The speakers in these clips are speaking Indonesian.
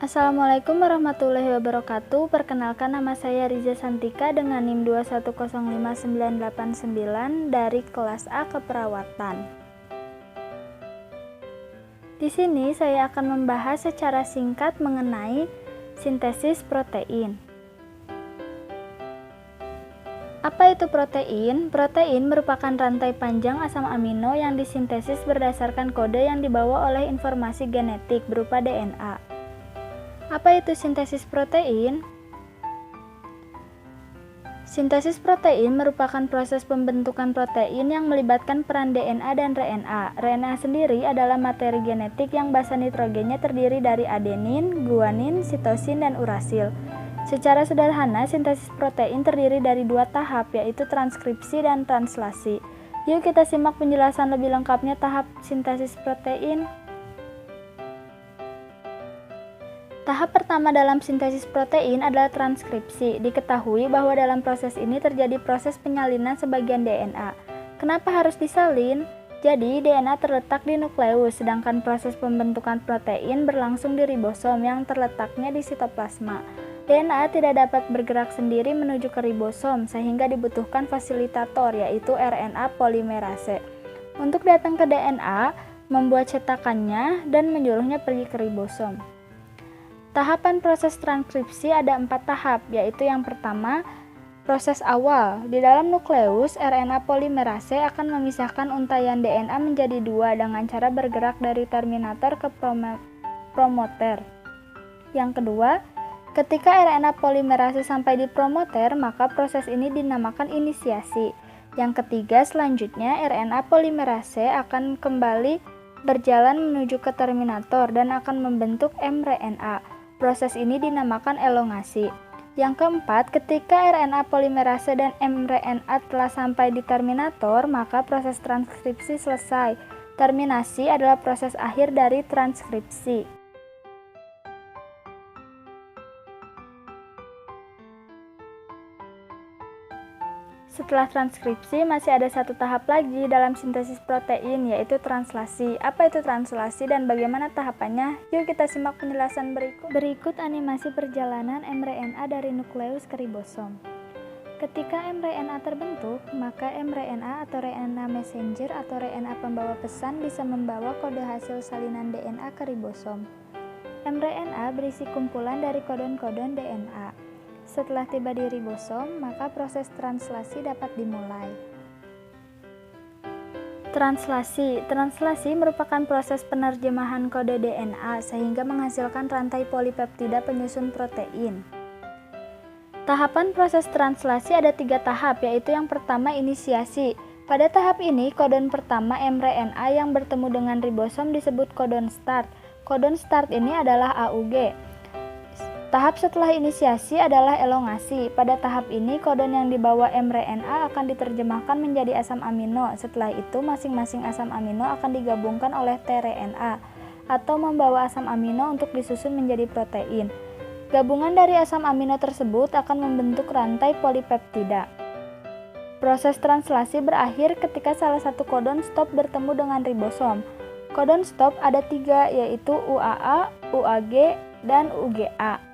Assalamualaikum warahmatullahi wabarakatuh. Perkenalkan, nama saya Riza Santika dengan NIM 2105989 dari kelas A Keperawatan. Di sini saya akan membahas secara singkat mengenai sintesis protein. Apa itu protein? Protein merupakan rantai panjang asam amino yang disintesis berdasarkan kode yang dibawa oleh informasi genetik berupa DNA. Apa itu sintesis protein? Sintesis protein merupakan proses pembentukan protein yang melibatkan peran DNA dan RNA. RNA sendiri adalah materi genetik yang basa nitrogennya terdiri dari adenin, guanin, sitosin, dan urasil. Secara sederhana, sintesis protein terdiri dari dua tahap, yaitu transkripsi dan translasi. Yuk kita simak penjelasan lebih lengkapnya tahap sintesis protein. Tahap pertama dalam sintesis protein adalah transkripsi. Diketahui bahwa dalam proses ini terjadi proses penyalinan sebagian DNA. Kenapa harus disalin? Jadi, DNA terletak di nukleus, sedangkan proses pembentukan protein berlangsung di ribosom yang terletaknya di sitoplasma. DNA tidak dapat bergerak sendiri menuju ke ribosom, sehingga dibutuhkan fasilitator, yaitu RNA polimerase, untuk datang ke DNA, membuat cetakannya, dan menyuruhnya pergi ke ribosom. Tahapan proses transkripsi ada 4 tahap, yaitu yang pertama, proses awal. Di dalam nukleus, RNA polimerase akan memisahkan untaian DNA menjadi dua dengan cara bergerak dari terminator ke promoter. Yang kedua, ketika RNA polimerase sampai di promoter, maka proses ini dinamakan inisiasi. Yang ketiga, selanjutnya RNA polimerase akan kembali berjalan menuju ke terminator dan akan membentuk mRNA. Proses ini dinamakan elongasi. Yang keempat, ketika RNA polimerase dan mRNA telah sampai di terminator, maka proses transkripsi selesai. Terminasi adalah proses akhir dari transkripsi. Setelah transkripsi, masih ada satu tahap lagi dalam sintesis protein, yaitu translasi. Apa itu translasi dan bagaimana tahapannya? Yuk kita simak penjelasan berikut. Berikut animasi perjalanan mRNA dari nukleus ke ribosom. Ketika mRNA terbentuk, maka mRNA atau RNA messenger atau RNA pembawa pesan bisa membawa kode hasil salinan DNA ke ribosom. mRNA berisi kumpulan dari kodon-kodon DNA. Setelah tiba di ribosom, maka proses translasi dapat dimulai. Translasi merupakan proses penerjemahan kode DNA sehingga menghasilkan rantai polipeptida penyusun protein. Tahapan proses translasi ada 3 tahap, yaitu yang pertama inisiasi. Pada tahap ini, kodon pertama mRNA yang bertemu dengan ribosom disebut kodon start. Kodon start ini adalah AUG. Tahap setelah inisiasi adalah elongasi. Pada tahap ini, kodon yang dibawa mRNA akan diterjemahkan menjadi asam amino. Setelah itu, masing-masing asam amino akan digabungkan oleh tRNA atau membawa asam amino untuk disusun menjadi protein. Gabungan dari asam amino tersebut akan membentuk rantai polipeptida. Proses translasi berakhir ketika salah satu kodon stop bertemu dengan ribosom. Kodon stop ada 3, yaitu UAA, UAG, dan UGA.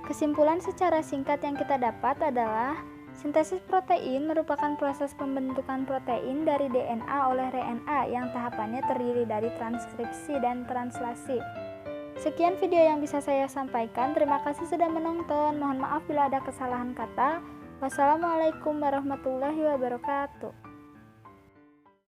Kesimpulan secara singkat yang kita dapat adalah sintesis protein merupakan proses pembentukan protein dari DNA oleh RNA yang tahapannya terdiri dari transkripsi dan translasi. Sekian video yang bisa saya sampaikan. Terima kasih sudah menonton. Mohon maaf bila ada kesalahan kata. Wassalamualaikum warahmatullahi wabarakatuh.